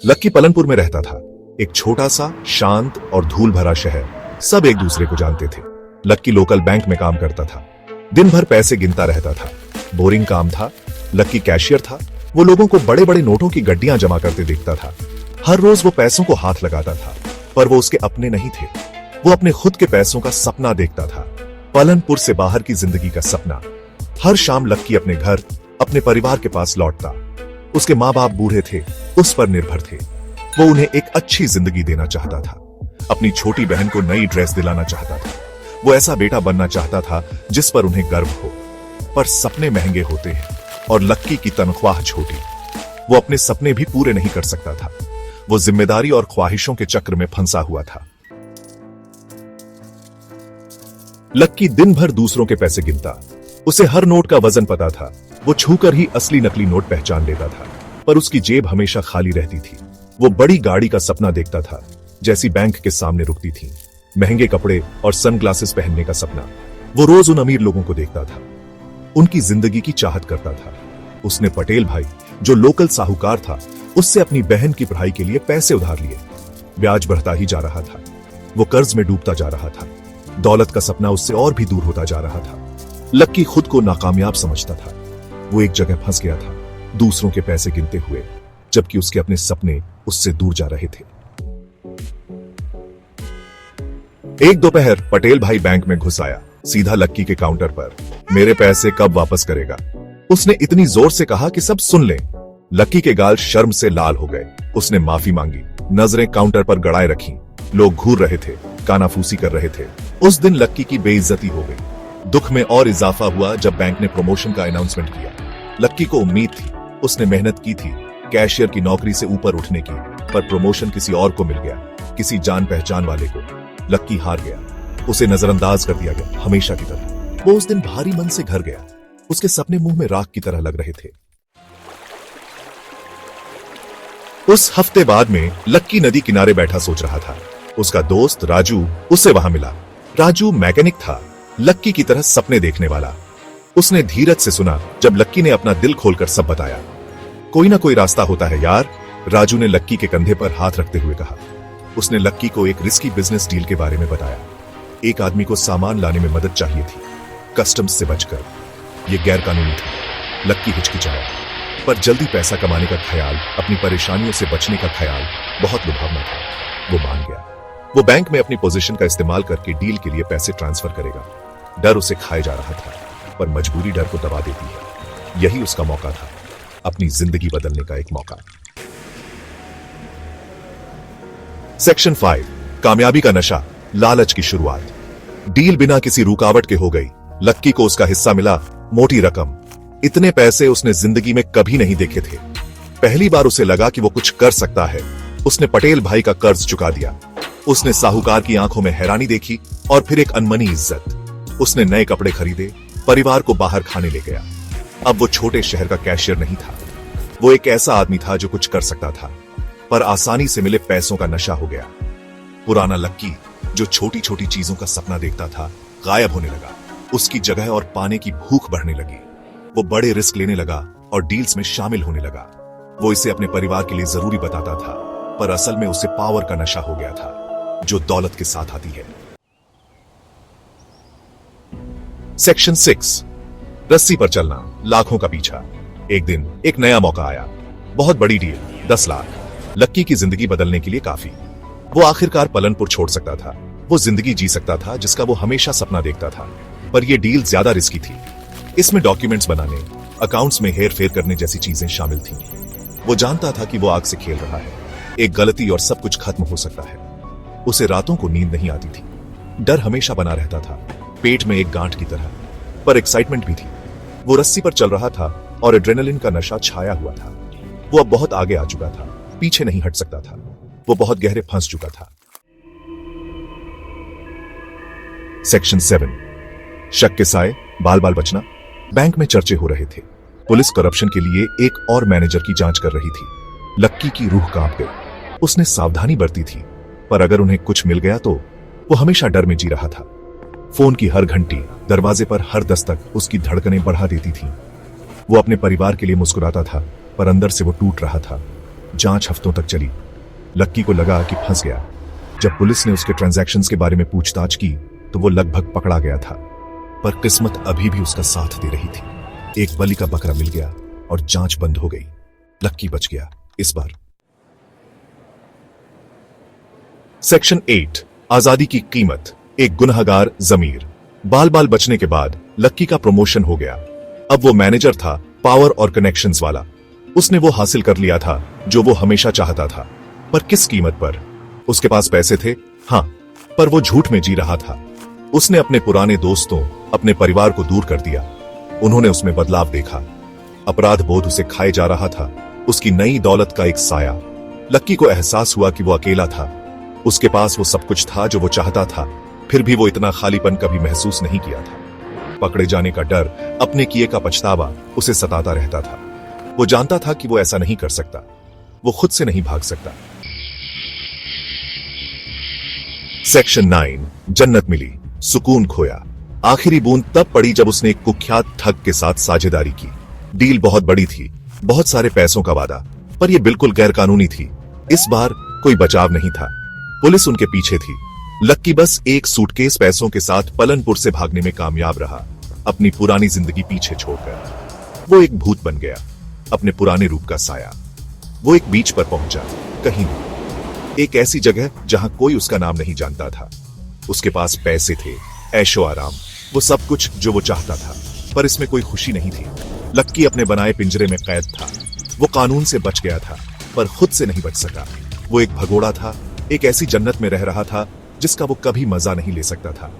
लक्की पलनपुर में रहता था, एक छोटा सा शांत और धूल भरा शहर। सब एक दूसरे को जानते थे। लक्की लोकल बैंक में काम करता था, दिन भर पैसे गिनता रहता था। बोरिंग काम था। लक्की कैशियर था। वो लोगों को बड़े बड़े नोटों की गड्डियां जमा करते देखता था। हर रोज वो पैसों को हाथ लगाता था, पर वो उसके अपने नहीं थे। वो अपने खुद के पैसों का सपना देखता था, पलनपुर से बाहर की जिंदगी का सपना। हर शाम लक्की अपने घर, अपने परिवार के पास लौटता। उसके माँ बाप बूढ़े थे, उस पर निर्भर थे। वो उन्हें एक अच्छी जिंदगी देना चाहता था। अपनी छोटी बहन को नई ड्रेस दिलाना चाहता था। वो ऐसा बेटा बनना चाहता था जिस पर उन्हें गर्व हो। पर सपने महंगे होते हैं और लक्की की तनख्वाह छोटी। वो अपने सपने भी पूरे नहीं कर सकता था। वो जिम्मेदारी और ख्वाहिशों के चक्र में फंसा हुआ था। लक्की दिन भर दूसरों के पैसे गिनता। उसे हर नोट का वजन पता था। वो छूकर ही असली नकली नोट पहचान लेता था, पर उसकी जेब हमेशा खाली रहती थी। वो बड़ी गाड़ी का सपना देखता था, जैसी बैंक के सामने रुकती थी। महंगे कपड़े और सनग्लासेस पहनने का सपना। वो रोज उन अमीर लोगों को देखता था, उनकी जिंदगी की चाहत करता था। उसने पटेल भाई, जो लोकल साहूकार था, उससे अपनी बहन की पढ़ाई के लिए पैसे उधार लिए। ब्याज बढ़ता ही जा रहा था। वो कर्ज में डूबता जा रहा था। दौलत का सपना उससे और भी दूर होता जा रहा था। लक्की खुद को नाकामयाब समझता था। वो एक जगह फंस गया था, दूसरों के पैसे गिनते हुए, जबकि उसके अपने सपने उससे दूर जा रहे थे। एक दोपहर पटेल भाई बैंक में घुस आया, सीधा लक्की के काउंटर पर। मेरे पैसे कब वापस करेगा? उसने इतनी जोर से कहा कि सब सुन लें। लक्की के गाल शर्म से लाल हो गए। उसने माफी मांगी, नजरें काउंटर पर गड़ाए रखी। लोग घूर रहे थे, कानाफूसी कर रहे थे। उस दिन लक्की की बेइज्जती हो गई। दुख में और इजाफा हुआ जब बैंक ने प्रमोशन का अनाउंसमेंट किया। लक्की को उम्मीद थी, उसने मेहनत की थी कैशियर की नौकरी से ऊपर उठने की, पर प्रमोशन किसी और को मिल गया, किसी जान पहचान वाले को। लक्की हार गया, उसे नजरअंदाज कर दिया गया, हमेशा की तरह। वो उस दिन भारी मन से घर गया। उसके सपने मुंह में राख की तरह लग रहे थे। उस हफ्ते बाद में लक्की नदी किनारे बैठा सोच रहा था। उसका दोस्त राजू उसे वहां मिला। राजू मैकेनिक था, लक्की की तरह सपने देखने वाला। उसने धीरज से सुना जब लक्की ने अपना दिल खोलकर सब बताया। कोई ना कोई रास्ता होता है यार, राजू ने लक्की के कंधे पर हाथ रखते हुए कहा। उसने लक्की को एक रिस्की बिजनेस डील के बारे में बताया। एक आदमी को सामान लाने में मदद चाहिए थी, कस्टम्स से बचकर। यह गैर कानूनी था। लक्की हिचकिचाया, पर जल्दी पैसा कमाने का ख्याल, अपनी परेशानियों से बचने का ख्याल बहुत लुभावना था। वो मान गया। वो बैंक में अपनी पोजीशन का इस्तेमाल करके डील के लिए पैसे ट्रांसफर करेगा। डर उसे खाए जा रहा था, पर मजबूरी डर को दबा देती है। यही उसका मौका था, अपनी जिंदगी बदलने का एक मौका। सेक्शन 5, कामयाबी का नशा, लालच की शुरुआत। डील बिना किसी रुकावट के हो गई। लक्की को उसका हिस्सा मिला, मोटी रकम। इतने पैसे उसने जिंदगी में कभी नहीं देखे थे। पहली बार उसे लगा कि वो कुछ कर सकता है। उसने पटेल भाई का कर्ज चुका दिया। उसने साहूकार की आंखों में हैरानी देखी और फिर एक अनमनी इज्जत। उसने नए कपड़े खरीदे, परिवार को बाहर खाने ले गया। अब वो छोटे शहर का कैशियर नहीं था। वो एक ऐसा आदमी था जो कुछ कर सकता था, पर आसानी से मिले पैसों का नशा हो गया। पुराना लक्की, जो छोटी छोटी चीजों का सपना देखता था, गायब होने लगा। उसकी जगह और पाने की भूख बढ़ने लगी। वो बड़े रिस्क लेने लगा और डील्स में शामिल होने लगा। वो इसे अपने परिवार के लिए जरूरी बताता था, पर असल में उसे पावर का नशा हो गया था, जो दौलत के साथ आती है। सेक्शन 6, रस्सी पर चलना, लाखों का पीछा। एक दिन एक नया मौका आया। बहुत बड़ी डील, 10 लाख। लक्की की जिंदगी बदलने के लिए काफी। वो आखिरकार पलनपुर छोड़ सकता था। वो जिंदगी जी सकता था जिसका वो हमेशा सपना देखता था। पर यह डील ज्यादा रिस्की थी। इसमें डॉक्यूमेंट्स बनाने, अकाउंट्स में हेर फेर करने जैसी चीजें शामिल थीं। वो जानता था कि वो आग से खेल रहा है। एक गलती और सब कुछ खत्म हो सकता है। उसे रातों को नींद नहीं आती थी। डर हमेशा बना रहता था, पेट में एक गांठ की तरह। पर एक्साइटमेंट भी थी। वो रस्सी पर चल रहा था और एड्रेनलिन का नशा छाया हुआ था। वो अब बहुत आगे आ चुका था, पीछे नहीं हट सकता था। वो बहुत गहरे फंस चुका था। सेक्शन 7, शक के साए, बाल बाल बचना। बैंक में चर्चे हो रहे थे। पुलिस करप्शन के लिए एक और मैनेजर की जांच कर रही थी। लक्की की रूह कांप गई। उसने सावधानी बरती थी, पर अगर उन्हें कुछ मिल गया तो। वो हमेशा डर में जी रहा था। फोन की हर घंटी, दरवाजे पर हर दस्तक उसकी धड़कनें बढ़ा देती थी। वो अपने परिवार के लिए मुस्कुराता था, पर अंदर से वो टूट रहा था। जांच हफ्तों तक चली। लक्की को लगा कि फंस गया। जब पुलिस ने उसके ट्रांजैक्शंस के बारे में पूछताछ की तो वो लगभग पकड़ा गया था, पर किस्मत अभी भी उसका साथ दे रही थी। एक बलि का बकरा मिल गया और जांच बंद हो गई। लक्की बच गया इस बार। सेक्शन 8, आजादी की कीमत। एक गुनहगार जमीर। बाल बाल बचने के बाद लक्की का प्रमोशन हो गया। अब वो मैनेजर था, पावर और कनेक्शंस वाला। उसने वो हासिल कर लिया था जो वो हमेशा चाहता था। पर किस कीमत पर? उसके पास पैसे थे, हां, पर वो झूठ में जी रहा था। उसने अपने पुराने दोस्तों, अपने परिवार को दूर कर दिया। उन्होंने उसमें बदलाव देखा। अपराध बोध उसे खाए जा रहा था, उसकी नई दौलत का एक साया। लक्की को एहसास हुआ कि वो अकेला था। उसके पास वो सब कुछ था जो वो चाहता था, फिर भी वो इतना खालीपन कभी महसूस नहीं किया था। पकड़े जाने का डर, अपने किए का पछतावा उसे सताता रहता था। वो जानता था कि वो ऐसा नहीं कर सकता, वो खुद से नहीं भाग सकता। सेक्शन 9, जन्नत मिली, सुकून खोया। आखिरी बूंद तब पड़ी जब उसने एक कुख्यात ठग के साथ साझेदारी की। डील बहुत बड़ी थी, बहुत सारे पैसों का वादा, पर यह बिल्कुल गैरकानूनी थी। इस बार कोई बचाव नहीं था, पुलिस उनके पीछे थी। लक्की बस एक सूटकेस पैसों के साथ पलनपुर से भागने में कामयाब रहा, अपनी पुरानी जिंदगी पीछे छोड़कर। वो एक भूत बन गया, अपने पुराने रूप का साया। वो एक बीच पर पहुंचा, कहीं नहीं, एक ऐसी जगह जहां कोई उसका नाम नहीं जानता था। उसके पास पैसे थे, ऐशो आराम, वो सब कुछ जो वो चाहता था, पर इसमें कोई खुशी नहीं थी। लक्की अपने बनाए पिंजरे में कैद था। वो कानून से बच गया था, पर खुद से नहीं बच सका। वो एक भगोड़ा था, एक ऐसी जन्नत में रह रहा था जिसका वो कभी मजा नहीं ले सकता था।